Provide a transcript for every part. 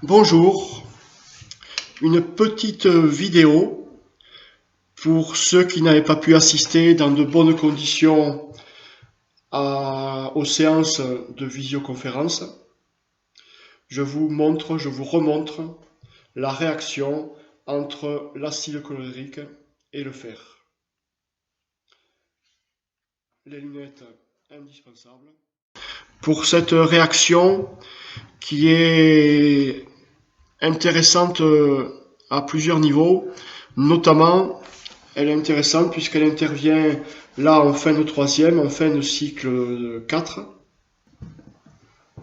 Bonjour, une petite vidéo pour ceux qui n'avaient pas pu assister dans de bonnes conditions aux séances de visioconférence. Je vous remontre la réaction entre l'acide chlorhydrique et le fer. Les lunettes indispensables. Pour cette réaction qui est intéressante à plusieurs niveaux, notamment elle est intéressante puisqu'elle intervient là en fin de troisième, en fin de cycle 4.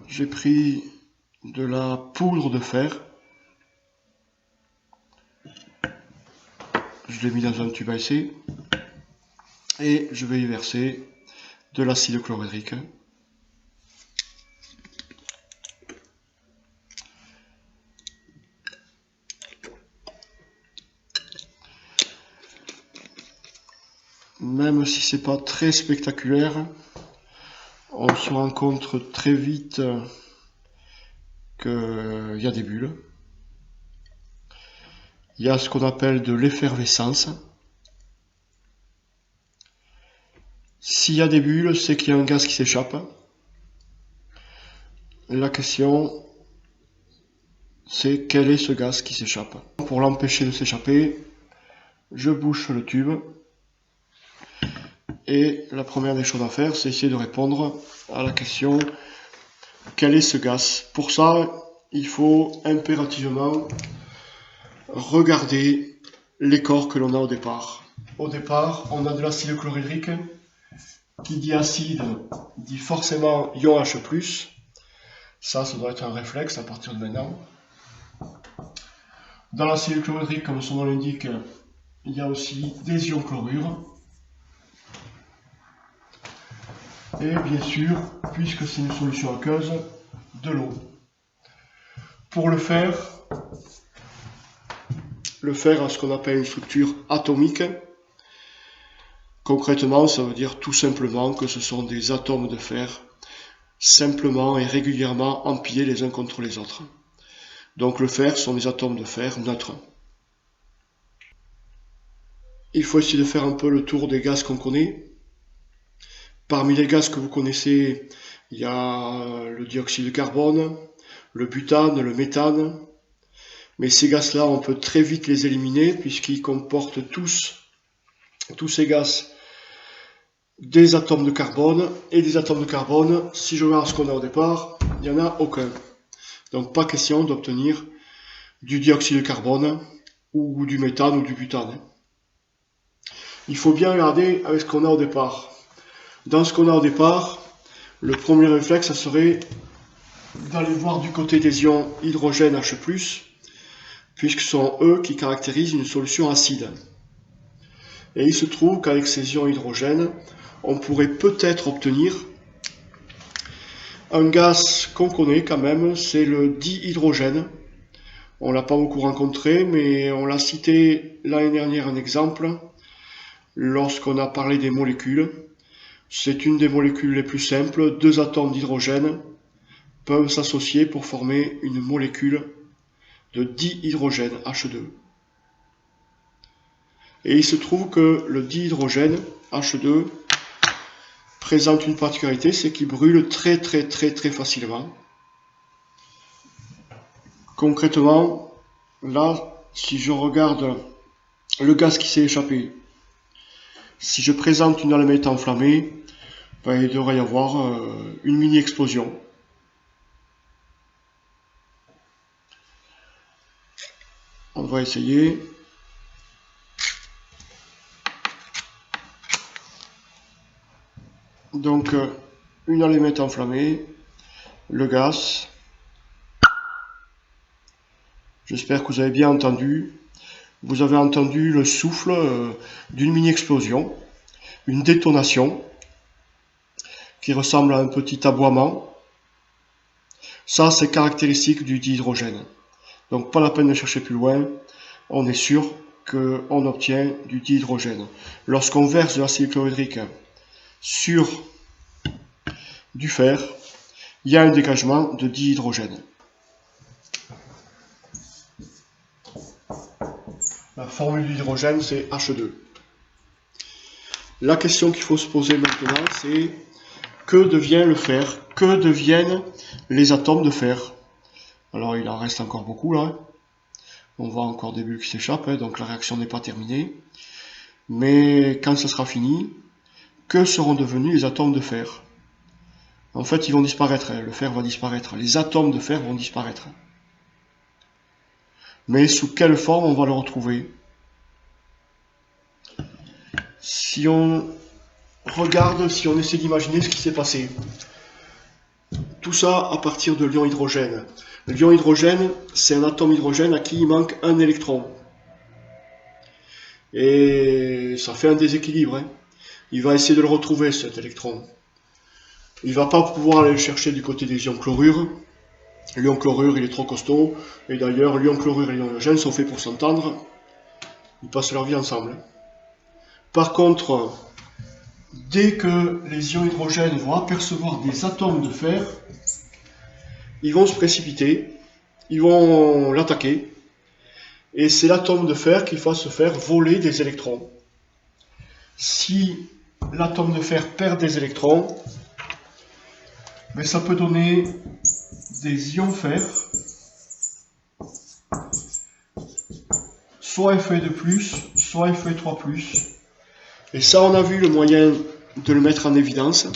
J'ai pris de la poudre de fer, je l'ai mis dans un tube à essai et je vais y verser de l'acide chlorhydrique. Même si c'est pas très spectaculaire, on se rend compte très vite qu'il y a des bulles. Il y a ce qu'on appelle de l'effervescence. S'il y a des bulles, c'est qu'il y a un gaz qui s'échappe. La question, c'est quel est ce gaz qui s'échappe. Pour l'empêcher de s'échapper, je bouche le tube. Et la première des choses à faire, c'est essayer de répondre à la question quel est ce gaz. Pour ça, il faut impérativement regarder les corps que l'on a au départ. Au départ, on a de l'acide chlorhydrique. Qui dit acide dit forcément ion H+. Ça doit être un réflexe à partir de maintenant. Dans l'acide chlorhydrique, comme son nom l'indique, il y a aussi des ions chlorure. Et bien sûr, puisque c'est une solution aqueuse, de l'eau. Pour le fer a ce qu'on appelle une structure atomique. Concrètement, ça veut dire tout simplement que ce sont des atomes de fer simplement et régulièrement empilés les uns contre les autres. Donc le fer sont des atomes de fer neutres. Il faut essayer de faire un peu le tour des gaz qu'on connaît. Parmi les gaz que vous connaissez, il y a le dioxyde de carbone, le butane, le méthane. Mais ces gaz-là, on peut très vite les éliminer puisqu'ils comportent tous ces gaz des atomes de carbone. Et des atomes de carbone, si je regarde ce qu'on a au départ, il n'y en a aucun. Donc pas question d'obtenir du dioxyde de carbone ou du méthane ou du butane. Il faut bien regarder avec ce qu'on a au départ. Dans ce qu'on a au départ, le premier réflexe, ça serait d'aller voir du côté des ions hydrogène H+, puisque ce sont eux qui caractérisent une solution acide. Et il se trouve qu'avec ces ions hydrogène, on pourrait peut-être obtenir un gaz qu'on connaît quand même, c'est le dihydrogène. On ne l'a pas beaucoup rencontré, mais on l'a cité l'année dernière un exemple, lorsqu'on a parlé des molécules. C'est une des molécules les plus simples, deux atomes d'hydrogène peuvent s'associer pour former une molécule de dihydrogène, H2. Et il se trouve que le dihydrogène, H2, présente une particularité, c'est qu'il brûle très facilement. Concrètement, là, si je regarde le gaz qui s'est échappé, si je présente une allumette enflammée, ben, il devrait y avoir une mini-explosion. On va essayer. Donc, une allumette enflammée, le gaz. J'espère que vous avez bien entendu. Vous avez entendu le souffle d'une mini-explosion, une détonation qui ressemble à un petit aboiement. Ça, c'est caractéristique du dihydrogène. Donc, pas la peine de chercher plus loin. On est sûr qu'on obtient du dihydrogène. Lorsqu'on verse de l'acide chlorhydrique sur du fer, il y a un dégagement de dihydrogène. La formule d'hydrogène, c'est H2. La question qu'il faut se poser maintenant, c'est que devient le fer? Que deviennent les atomes de fer? Alors, il en reste encore beaucoup, là. On voit encore des bulles qui s'échappent, donc la réaction n'est pas terminée. Mais quand ce sera fini, que seront devenus les atomes de fer? En fait, ils vont disparaître, le fer va disparaître, les atomes de fer vont disparaître. Mais sous quelle forme on va le retrouver? Si on regarde, si on essaie d'imaginer ce qui s'est passé. Tout ça à partir de l'ion hydrogène. L'ion hydrogène, c'est un atome hydrogène à qui il manque un électron. Et ça fait un déséquilibre. Il va essayer de le retrouver, cet électron. Il ne va pas pouvoir aller le chercher du côté des ions chlorure. L'ion chlorure, il est trop costaud. Et d'ailleurs, l'ion chlorure et l'ion hydrogène sont faits pour s'entendre. Ils passent leur vie ensemble. Par contre, dès que les ions hydrogènes vont apercevoir des atomes de fer, ils vont se précipiter, ils vont l'attaquer, et c'est l'atome de fer qui va se faire voler des électrons. Si l'atome de fer perd des électrons, mais ça peut donner des ions fer, soit Fe2+, soit Fe3+. Et ça, on a vu le moyen de le mettre en évidence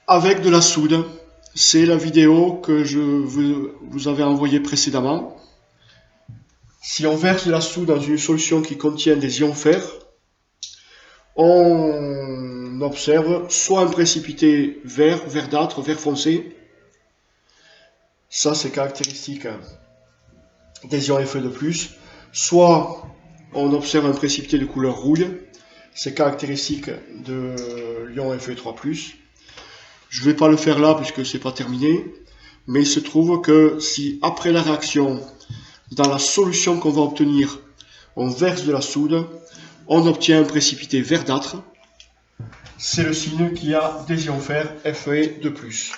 avec de la soude. C'est la vidéo que je vous avais envoyée précédemment. Si on verse de la soude dans une solution qui contient des ions fer, on observe soit un précipité vert, verdâtre, vert foncé. Ça, c'est caractéristique des ions Fe2+. Soit on observe un précipité de couleur rouille. C'est caractéristique de l'ion Fe3+. Je ne vais pas le faire là puisque c'est pas terminé, mais il se trouve que si après la réaction, dans la solution qu'on va obtenir, on verse de la soude, on obtient un précipité verdâtre. C'est le signe qu'il y a des ions fer Fe2+.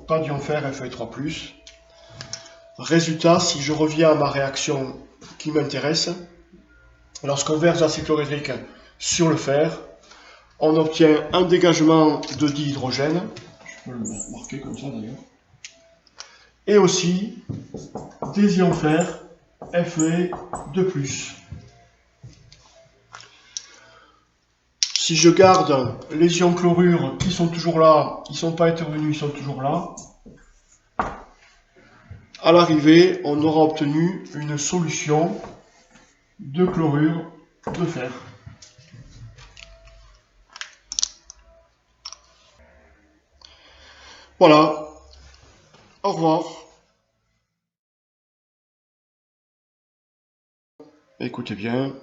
Pas d'ion fer Fe3+. Résultat, si je reviens à ma réaction qui m'intéresse, lorsqu'on verse de l'acide chlorhydrique sur le fer, on obtient un dégagement de dihydrogène, je peux le marquer comme ça d'ailleurs, et aussi des ions fer Fe2+. Si je garde les ions chlorure qui sont toujours là, ils ne sont pas intervenus, ils sont toujours là, à l'arrivée, on aura obtenu une solution de chlorure de fer. Voilà, au revoir. Écoutez bien.